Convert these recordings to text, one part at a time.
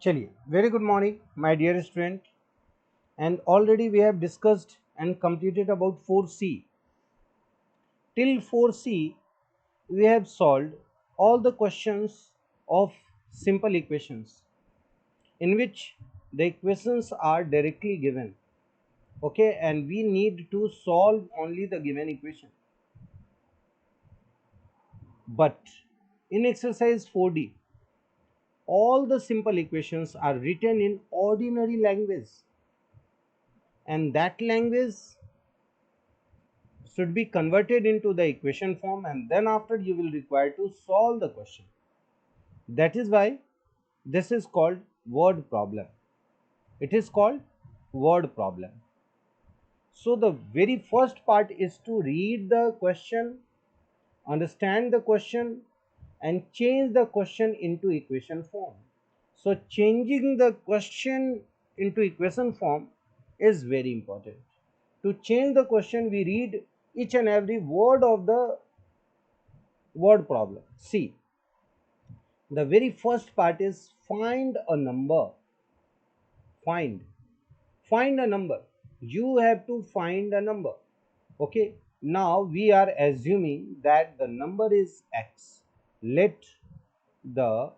चलिए, very good morning, my dear student. And already we have discussed and completed about 4C. Till 4C, we have solved all the questions of simple equations in which the equations are directly given. Okay, and we need to solve only the given equation. But in exercise 4D, all the simple equations are written in ordinary language, and that language should be converted into the equation form, and then after you will require to solve the question. That is why this is called word problem. It is called word problem. So the very first part is to read the question, understand the question, and change the question into equation form. So changing the question into equation form is very important. To change the question, we read each and every word of the word problem. See, the very first part is find a number. Find. Find a number. You have to find a number. Okay. Now we are assuming that the number is x. Let the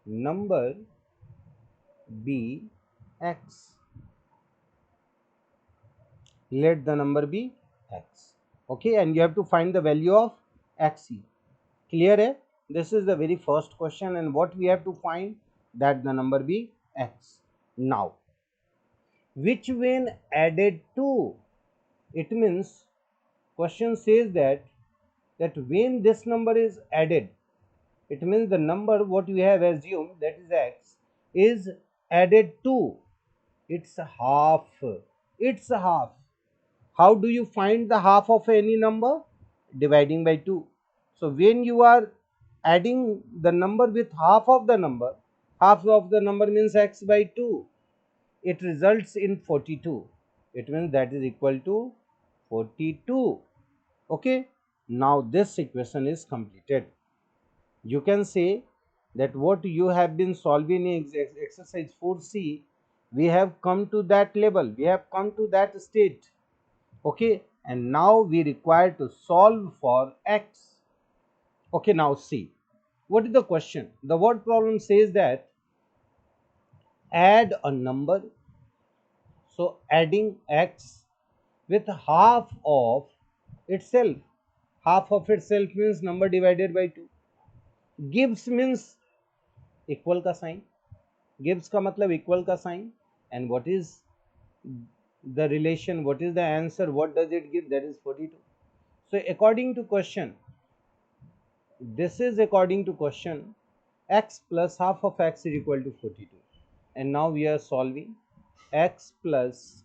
number be x. Let the number be x. Okay. And you have to find the value of x here. Clear hai? This is the very first question, and what we have to find, that the number be x. Now, which when added to, it means question says that when this number is added, it means the number what we have assumed, that is x, is added to its half. It's half. How do you find the half of any number? Dividing by 2. So when you are adding the number with half of the number means x by 2. It results in 42. It means that is equal to 42. Okay. Now this equation is completed. You can say that what you have been solving in exercise 4C, we have come to that level, we have come to that state. Okay, and now we require to solve for x. Okay, now see, what is the question? The word problem says that add a number. So adding x with half of itself. Half of itself means number divided by 2. Gives means equal का sign. Gives का मतलब equal का sign. And what is the relation? What is the answer? What does it give? That is 42. So according to question, this is according to question, x plus half of x is equal to 42. And now we are solving. X plus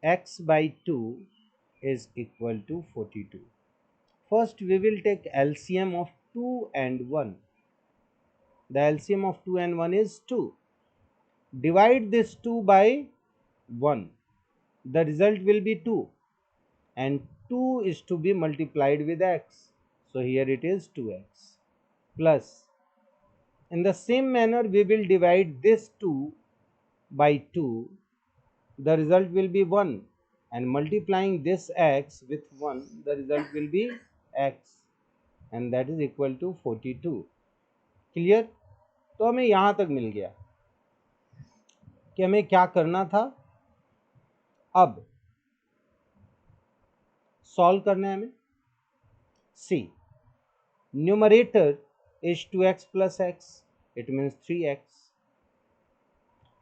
x by 2 is equal to 42. First we will take LCM of 2 and 1. The LCM of 2 and 1 is 2. Divide this 2 by 1. The result will be 2. And 2 is to be multiplied with x. So here it is 2x plus. In the same manner we will divide this 2 by 2. The result will be 1. And multiplying this x with 1, the result will be x. And that is equal to 42. Clear? तो हमें यहाँ तक मिल गया कि हमें क्या करना था. अब सॉल्व करना है हमें. सी, numerator is 2x plus x, it means 3x.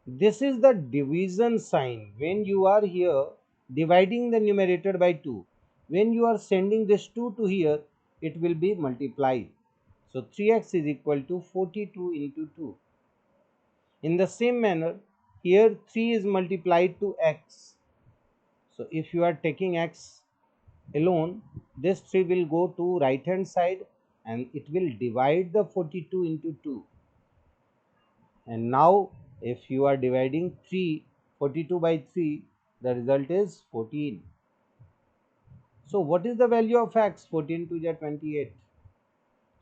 This is the division sign. When you are here dividing the numerator by 2, when you are sending this 2 to here, it will be multiplied. So 3x is equal to 42 into 2. In the same manner, here 3 is multiplied to x. So if you are taking x alone, this 3 will go to right hand side and it will divide the 42 into 2. And now if you are dividing 42 by 3, the result is 14. So what is the value of x? 14 to the 28.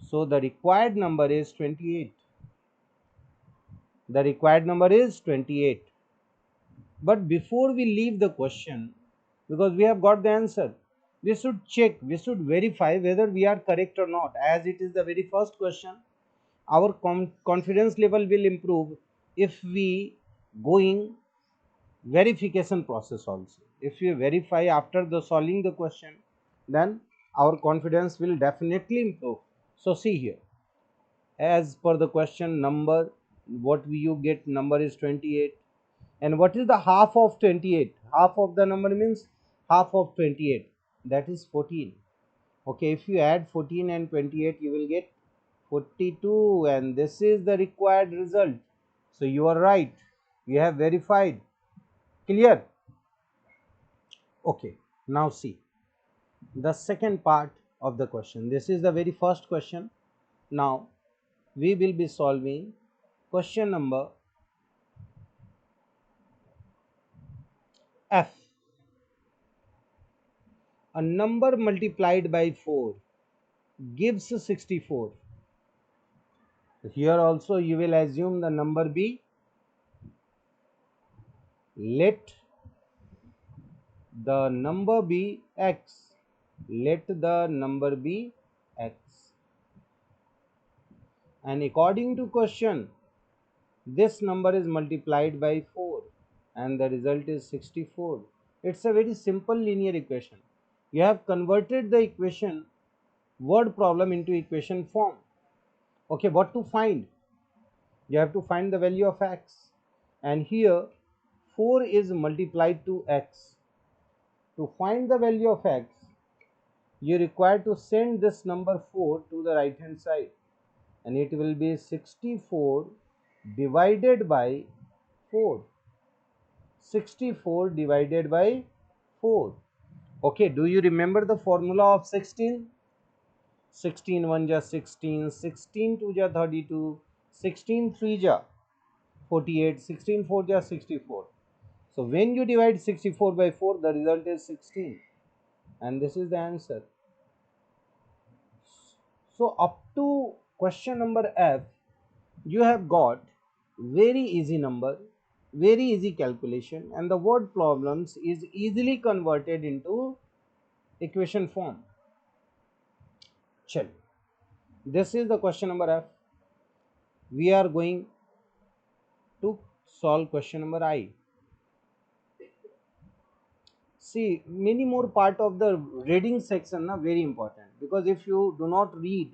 So the required number is 28. The required number is 28. But before we leave the question, because we have got the answer, we should check, we should verify whether we are correct or not. As it is the very first question, our confidence level will improve if we going verification process also. If we verify after the solving the question, then our confidence will definitely improve. So see here, as per the question number, what you get number is 28. And what is the half of 28? Half of the number means half of 28, that is 14. Okay, if you add 14 and 28, you will get 42, and this is the required result. So you are right, you have verified. Clear? Okay, now see the second part of the question. This is the very first question. Now we will be solving question number F. A number multiplied by 4 gives 64. Here also you will assume the number be, let the number be x, let the number be x, and according to question this number is multiplied by 4 and the result is 64. It's a very simple linear equation. You have converted the equation word problem into equation form. Okay, what to find? You have to find the value of x, and here 4 is multiplied to x. To find the value of x, you require to send this number 4 to the right hand side, and it will be 64 divided by 4. 64 divided by 4. Okay, do you remember the formula of 16? 16 1 ja 16, 16 2 ja 32, 16 3 ja 48, 16 4 ja 64. So when you divide 64 by 4, the result is 16, and this is the answer. So up to question number F, you have got very easy number, very easy calculation, and the word problems is easily converted into equation form. Chal, this is the question number F. We are going to solve question number I. See, many more part of the reading section are very important, because if you do not read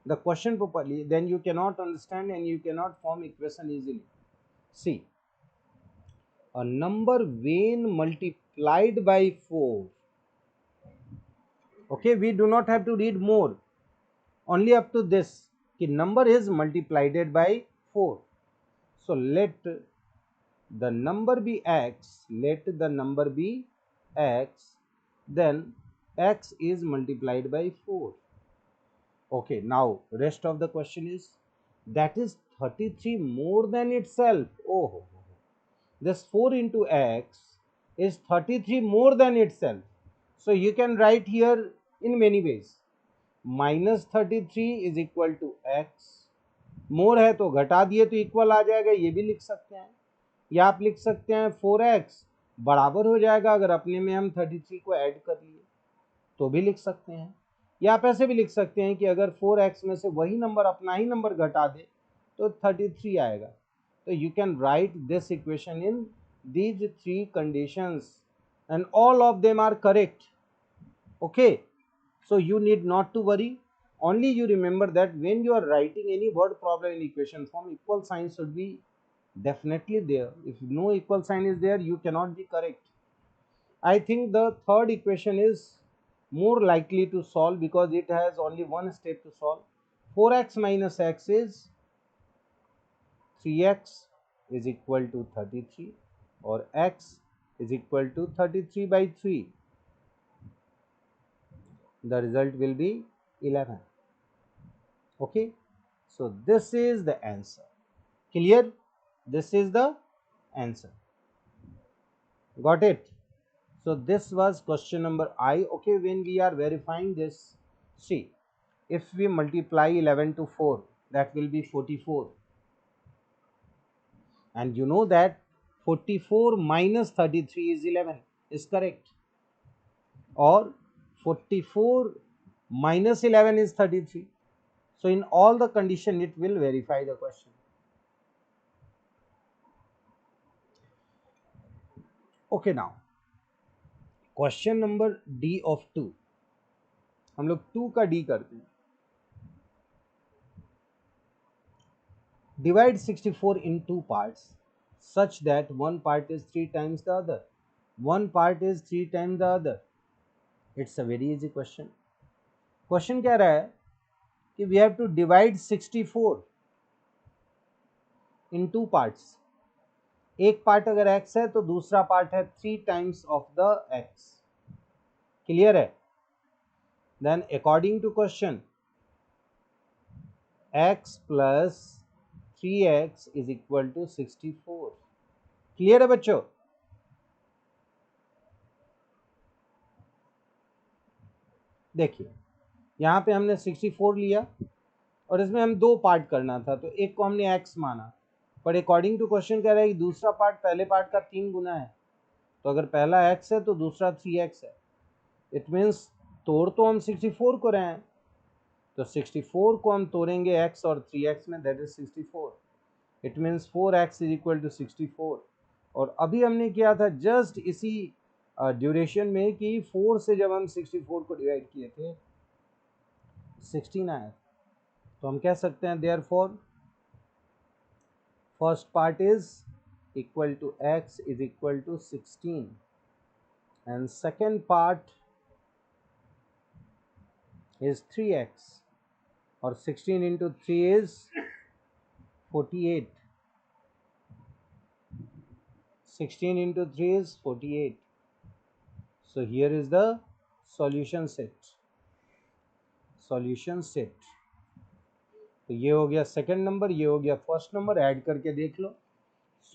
the question properly, then you cannot understand and you cannot form equation easily. See, a number when multiplied by 4. Okay, we do not have to read more, only up to this, the number is multiplied by 4. So let the number be x, let the number be x, then x is multiplied by 4. Okay, now rest of the question is, that is 33 more than itself. Oh, this 4 into x is 33 more than itself. So you can write here in many ways. Minus 33 is equal to x. मोर है तो घटा दिए तो equal आ जाएगा, ये भी लिख सकते हैं, या आप लिख सकते हैं 4x बराबर हो जाएगा, अगर अपने में हम 33 को ऐड कर लिए तो भी लिख सकते हैं, या आप ऐसे भी लिख सकते हैं कि अगर 4x में से वही नंबर अपना ही नंबर घटा दे तो 33 आएगा. तो you can write this equation in these three conditions and all of them are correct. Okay, so you need not to worry. Only you remember that when you are writing any word problem in equation form, equal sign should be definitely there. If no equal sign is there, you cannot be correct. I think the third equation is more likely to solve because it has only one step to solve. 4x minus x is 3x is equal to 33, or x is equal to 33 by 3. The result will be 11. Okay, so this is the answer. Clear? This is the answer. Got it? So this was question number I. Okay, when we are verifying this, see, if we multiply 11 to 4, that will be 44. and you know that 44 minus 33 is 11 is correct, or 44 minus 11 is 33. So in all the condition it will verify the question. Okay, now question number D of 2, हम लोग 2 का D करते हैं. Divide 64 in 2 parts such that one part is 3 times the other. One part is 3 times the other. It's a very easy question. Question क्या रहा है कि we have to divide 64 in 2 parts. एक पार्ट अगर x है तो दूसरा part है 3 times of the x. Clear है? Then according to question, x plus 3x is equal to 64. Clear है बच्चों? देखिए यहाँ पे हमने 64 लिया और इसमें हम 2 पार्ट करना था, तो एक को हमने x माना, पर अकॉर्डिंग टू क्वेश्चन कह रहा है कि दूसरा पार्ट पहले पार्ट का 3 गुना है. तो अगर पहला x है तो दूसरा 3x है. इट मीन्स तोड़ तो हम 64 को रहे हैं, तो 64 को हम तोड़ेंगे x और 3x में, that is 64. It means 4x is equal to 64. और अभी हमने किया था जस्ट इसी ड्यूरेशन में कि 4 से जब हम 64 को डिवाइड किए थे 16 आया. तो हम कह सकते हैं therefore first part is equal to x is equal to 16 and second part is 3x, और 16 into 3 is 48. 16 into 3 is 48. So here is the solution set. Solution set. तो ये हो गया सेकंड नंबर, ये हो गया फर्स्ट नंबर. ऐड करके देख लो,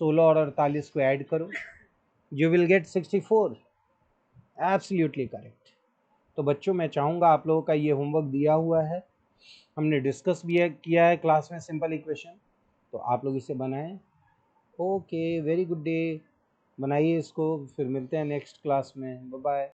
16 और 48 को ऐड करो, you will get 64. Absolutely correct. तो बच्चों मैं चाहूँगा आप लोगों का ये होमवर्क दिया हुआ है, हमने डिस्कस भी किया है क्लास में सिंपल इक्वेशन, तो आप लोग इसे बनाएं. Okay, very good day. बनाइए इसको, फिर मिलते हैं नेक्स्ट क्लास में. Bye bye.